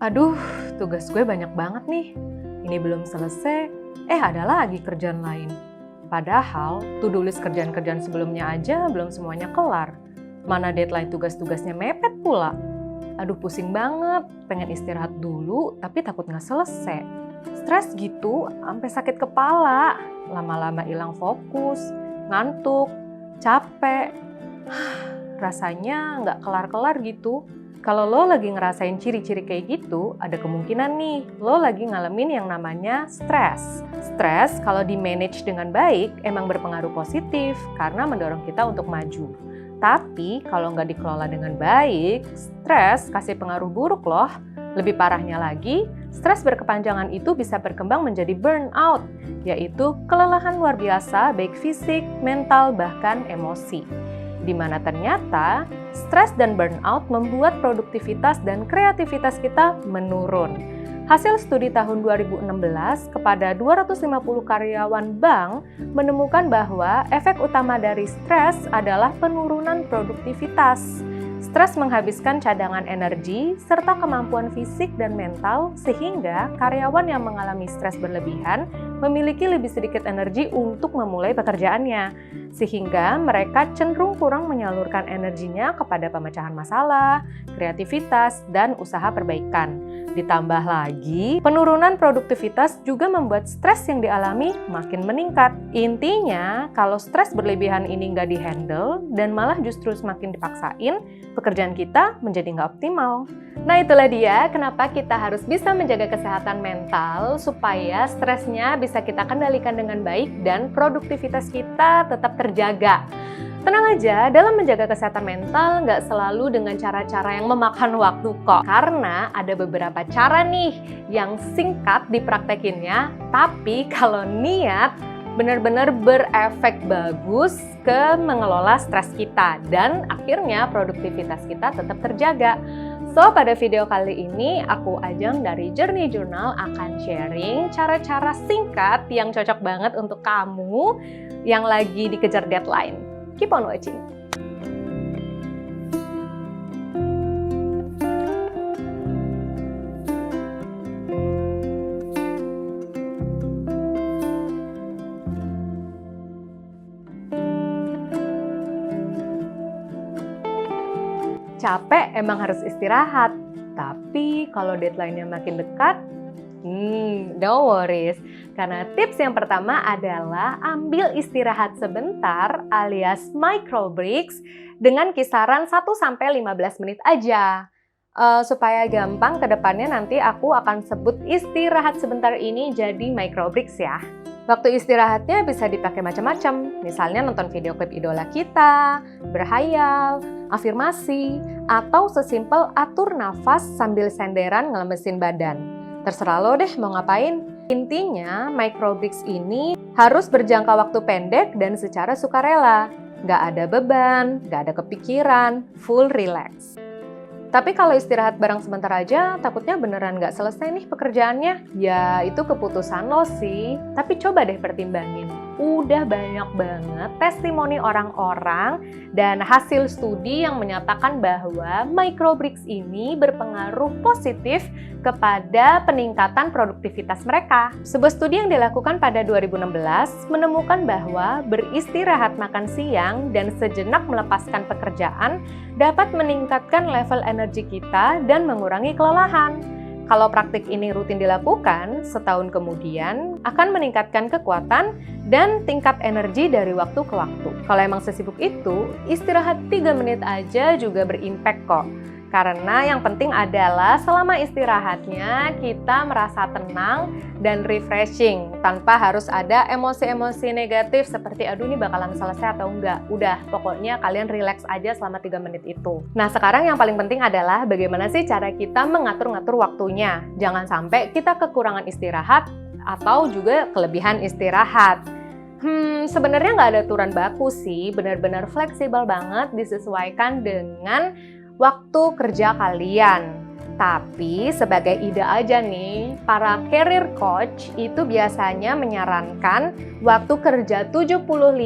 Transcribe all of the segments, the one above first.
Aduh, tugas gue banyak banget nih. Ini belum selesai, ada lagi kerjaan lain. Padahal, to-do list kerjaan-kerjaan sebelumnya aja belum semuanya kelar. Mana deadline tugas-tugasnya mepet pula. Aduh, pusing banget. Pengen istirahat dulu, tapi takut nggak selesai. Stres gitu, sampai sakit kepala. Lama-lama hilang fokus, ngantuk, capek. Rasanya nggak kelar-kelar gitu. Kalau lo lagi ngerasain ciri-ciri kayak gitu, ada kemungkinan nih, lo lagi ngalamin yang namanya stres. Stres kalau di-manage dengan baik emang berpengaruh positif karena mendorong kita untuk maju. Tapi kalau nggak dikelola dengan baik, stres kasih pengaruh buruk loh. Lebih parahnya lagi, stres berkepanjangan itu bisa berkembang menjadi burnout, yaitu kelelahan luar biasa baik fisik, mental, bahkan emosi. Di mana ternyata stres dan burnout membuat produktivitas dan kreativitas kita menurun. Hasil studi tahun 2016 kepada 250 karyawan bank menemukan bahwa efek utama dari stres adalah penurunan produktivitas. Stres menghabiskan cadangan energi serta kemampuan fisik dan mental sehingga karyawan yang mengalami stres berlebihan memiliki lebih sedikit energi untuk memulai pekerjaannya. Sehingga mereka cenderung kurang menyalurkan energinya kepada pemecahan masalah, kreativitas, dan usaha perbaikan. Ditambah lagi, penurunan produktivitas juga membuat stres yang dialami makin meningkat. Intinya, kalau stres berlebihan ini nggak di-handle dan malah justru semakin dipaksain, pekerjaan kita menjadi nggak optimal. Nah, itulah dia kenapa kita harus bisa menjaga kesehatan mental supaya stresnya bisa kita kendalikan dengan baik dan produktivitas kita tetap terjaga. Tenang aja, dalam menjaga kesehatan mental nggak selalu dengan cara-cara yang memakan waktu kok. Karena ada beberapa cara nih yang singkat dipraktekinnya, tapi kalau niat benar-benar berefek bagus ke mengelola stres kita dan akhirnya produktivitas kita tetap terjaga. So, pada video kali ini aku Ajeng dari Journey Journal akan sharing cara-cara singkat yang cocok banget untuk kamu yang lagi dikejar deadline. Keep on watching. Capek emang harus istirahat, tapi kalau deadline-nya makin dekat, no worries. Karena tips yang pertama adalah ambil istirahat sebentar alias micro breaks dengan kisaran 1-15 menit aja. Supaya gampang ke depannya nanti aku akan sebut istirahat sebentar ini jadi micro breaks ya. Waktu istirahatnya bisa dipakai macam-macam, misalnya nonton video klip idola kita, berhayal, afirmasi, atau sesimpel atur nafas sambil senderan ngelemesin badan. Terserah lo deh mau ngapain. Intinya, micro breaks ini harus berjangka waktu pendek dan secara sukarela. Nggak ada beban, nggak ada kepikiran, full relax. Tapi kalau istirahat bareng sebentar aja, takutnya beneran nggak selesai nih pekerjaannya. Ya, itu keputusan lo sih. Tapi coba deh pertimbangin. Udah banyak banget testimoni orang-orang dan hasil studi yang menyatakan bahwa micro breaks ini berpengaruh positif kepada peningkatan produktivitas mereka. Sebuah studi yang dilakukan pada 2016 menemukan bahwa beristirahat makan siang dan sejenak melepaskan pekerjaan dapat meningkatkan level energi kita dan mengurangi kelelahan. Kalau praktik ini rutin dilakukan, setahun kemudian akan meningkatkan kekuatan dan tingkat energi dari waktu ke waktu. Kalau emang sesibuk itu, istirahat 3 menit aja juga berimpact kok. Karena yang penting adalah selama istirahatnya kita merasa tenang dan refreshing tanpa harus ada emosi-emosi negatif seperti aduh ini bakalan selesai atau enggak. Udah, pokoknya kalian relax aja selama 3 menit itu. Nah, sekarang yang paling penting adalah bagaimana sih cara kita mengatur-ngatur waktunya. Jangan sampai kita kekurangan istirahat atau juga kelebihan istirahat. Sebenarnya nggak ada aturan baku sih, benar-benar fleksibel banget disesuaikan dengan waktu kerja kalian. Tapi sebagai ide aja nih, para career coach itu biasanya menyarankan waktu kerja 75-90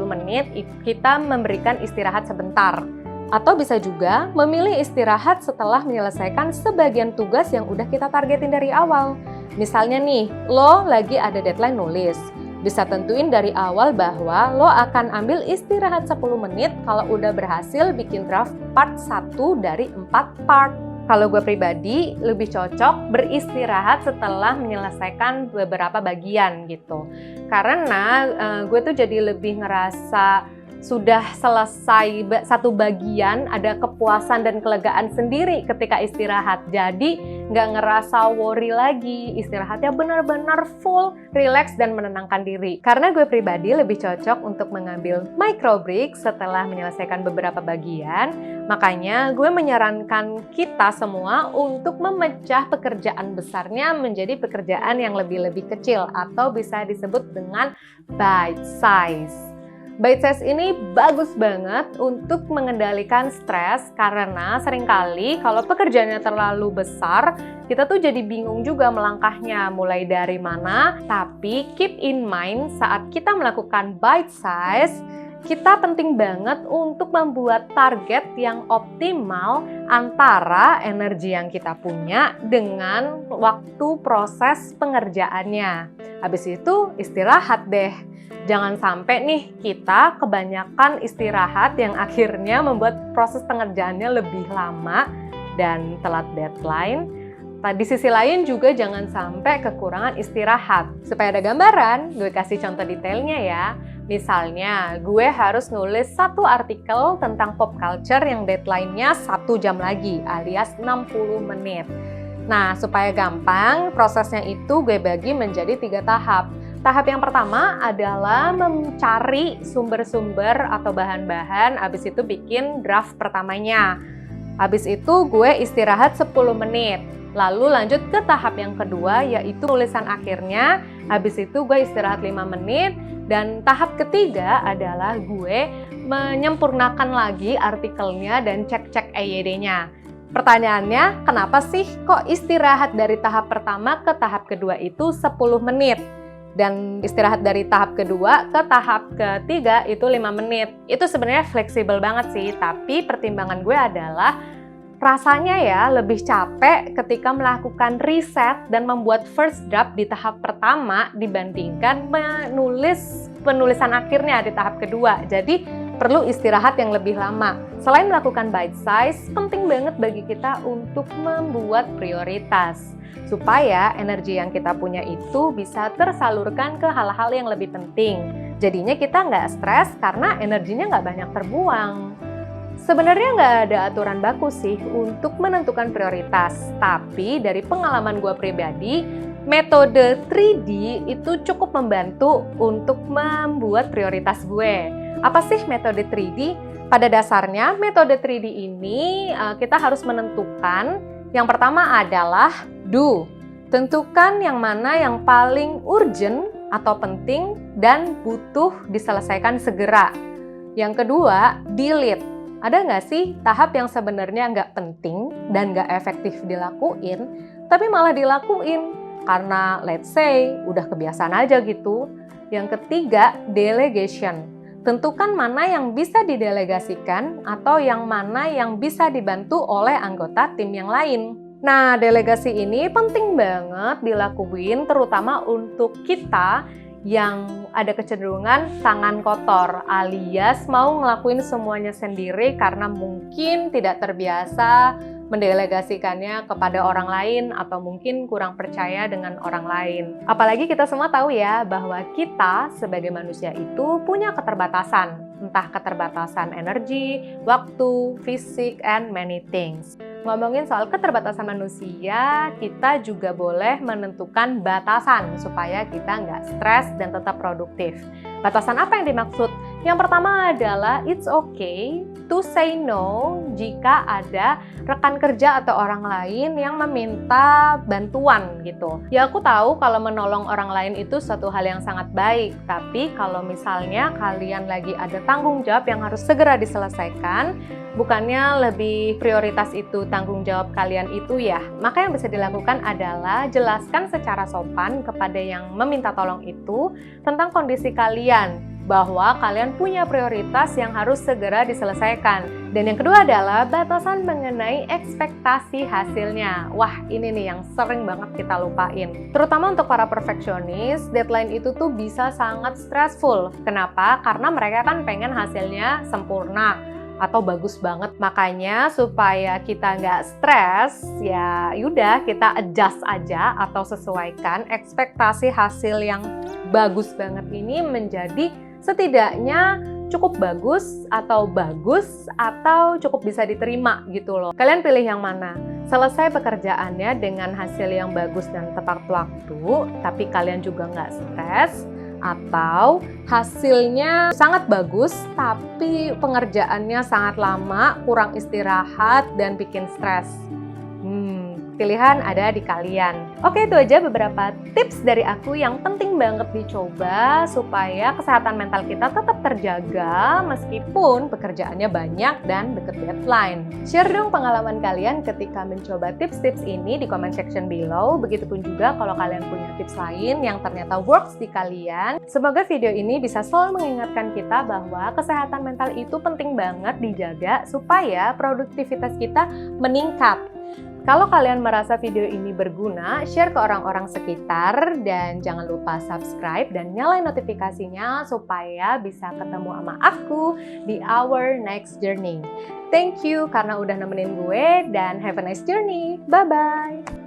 menit kita memberikan istirahat sebentar. Atau bisa juga memilih istirahat setelah menyelesaikan sebagian tugas yang udah kita targetin dari awal. Misalnya nih, lo lagi ada deadline nulis. Bisa tentuin dari awal bahwa lo akan ambil istirahat 10 menit kalau udah berhasil bikin draft part 1 dari 4 part. Kalau gue pribadi lebih cocok beristirahat setelah menyelesaikan beberapa bagian gitu. Karena gue tuh jadi lebih ngerasa sudah selesai satu bagian, ada kepuasan dan kelegaan sendiri ketika istirahat. Jadi nggak ngerasa worry lagi, istirahatnya benar-benar full, relax dan menenangkan diri. Karena gue pribadi lebih cocok untuk mengambil micro break setelah menyelesaikan beberapa bagian, makanya gue menyarankan kita semua untuk memecah pekerjaan besarnya menjadi pekerjaan yang lebih kecil atau bisa disebut dengan bite size. Bite size ini bagus banget untuk mengendalikan stres karena seringkali kalau pekerjaannya terlalu besar, kita tuh jadi bingung juga melangkahnya mulai dari mana. Tapi keep in mind saat kita melakukan bite size, kita penting banget untuk membuat target yang optimal antara energi yang kita punya dengan waktu proses pengerjaannya. Habis itu istirahat deh. Jangan sampai nih kita kebanyakan istirahat yang akhirnya membuat proses pengerjaannya lebih lama dan telat deadline. Di sisi lain juga jangan sampai kekurangan istirahat. Supaya ada gambaran, gue kasih contoh detailnya ya. Misalnya, gue harus nulis satu artikel tentang pop culture yang deadline-nya 1 jam lagi, alias 60 menit. Nah, supaya gampang, prosesnya itu gue bagi menjadi 3 tahap. Tahap yang pertama adalah mencari sumber-sumber atau bahan-bahan, habis itu bikin draft pertamanya. Habis itu gue istirahat 10 menit. Lalu lanjut ke tahap yang kedua, yaitu tulisan akhirnya. Habis itu gue istirahat 5 menit. Dan tahap ketiga adalah gue menyempurnakan lagi artikelnya dan cek-cek EYD-nya. Pertanyaannya, kenapa sih kok istirahat dari tahap pertama ke tahap kedua itu 10 menit? Dan istirahat dari tahap kedua ke tahap ketiga itu 5 menit. Itu sebenarnya fleksibel banget sih, tapi pertimbangan gue adalah rasanya ya lebih capek ketika melakukan riset dan membuat first draft di tahap pertama dibandingkan menulis penulisan akhirnya di tahap kedua. Jadi perlu istirahat yang lebih lama. Selain melakukan bite size, penting banget bagi kita untuk membuat prioritas supaya energi yang kita punya itu bisa tersalurkan ke hal-hal yang lebih penting. Jadinya kita nggak stres karena energinya nggak banyak terbuang. Sebenarnya nggak ada aturan baku sih untuk menentukan prioritas, tapi dari pengalaman gue pribadi, metode 3D itu cukup membantu untuk membuat prioritas gue. Apa sih metode 3D? Pada dasarnya, metode 3D ini kita harus menentukan. Yang pertama adalah do. Tentukan yang mana yang paling urgent atau penting dan butuh diselesaikan segera. Yang kedua, delete. Ada nggak sih tahap yang sebenarnya nggak penting dan nggak efektif dilakuin, tapi malah dilakuin karena let's say udah kebiasaan aja gitu. Yang ketiga, delegation. Tentukan mana yang bisa didelegasikan atau yang mana yang bisa dibantu oleh anggota tim yang lain. Nah, delegasi ini penting banget dilakuin terutama untuk kita yang ada kecenderungan tangan kotor alias mau ngelakuin semuanya sendiri karena mungkin tidak terbiasa mendelegasikannya kepada orang lain atau mungkin kurang percaya dengan orang lain. Apalagi kita semua tahu ya bahwa kita sebagai manusia itu punya keterbatasan, entah keterbatasan energi, waktu, fisik, and many things. Ngomongin soal keterbatasan manusia, kita juga boleh menentukan batasan supaya kita nggak stres dan tetap produktif. Batasan apa yang dimaksud? Yang pertama adalah it's okay to say no jika ada rekan kerja atau orang lain yang meminta bantuan gitu. Ya aku tahu kalau menolong orang lain itu suatu hal yang sangat baik, tapi kalau misalnya kalian lagi ada tanggung jawab yang harus segera diselesaikan, bukannya lebih prioritas itu tanggung jawab kalian itu ya, maka yang bisa dilakukan adalah jelaskan secara sopan kepada yang meminta tolong itu tentang kondisi kalian. bahwa kalian punya prioritas yang harus segera diselesaikan. Dan yang kedua adalah batasan mengenai ekspektasi hasilnya. Wah, ini nih yang sering banget kita lupain. Terutama untuk para perfeksionis, deadline itu tuh bisa sangat stressful. Kenapa? Karena mereka kan pengen hasilnya sempurna atau bagus banget. Makanya supaya kita nggak stres, ya yaudah kita adjust aja atau sesuaikan ekspektasi hasil yang bagus banget ini menjadi setidaknya cukup bagus atau cukup bisa diterima gitu loh. Kalian pilih yang mana? Selesai pekerjaannya dengan hasil yang bagus dan tepat waktu, tapi kalian juga nggak stres, atau hasilnya sangat bagus tapi pengerjaannya sangat lama, kurang istirahat dan bikin stres. Pilihan ada di kalian. Oke, itu aja beberapa tips dari aku yang penting banget dicoba supaya kesehatan mental kita tetap terjaga meskipun pekerjaannya banyak dan deket deadline. Share dong pengalaman kalian ketika mencoba tips-tips ini di comment section below. Begitupun juga kalau kalian punya tips lain yang ternyata works di kalian. Semoga video ini bisa selalu mengingatkan kita bahwa kesehatan mental itu penting banget dijaga supaya produktivitas kita meningkat. Kalau kalian merasa video ini berguna, share ke orang-orang sekitar dan jangan lupa subscribe dan nyalain notifikasinya supaya bisa ketemu sama aku di our next journey. Thank you karena udah nemenin gue dan have a nice journey. Bye-bye!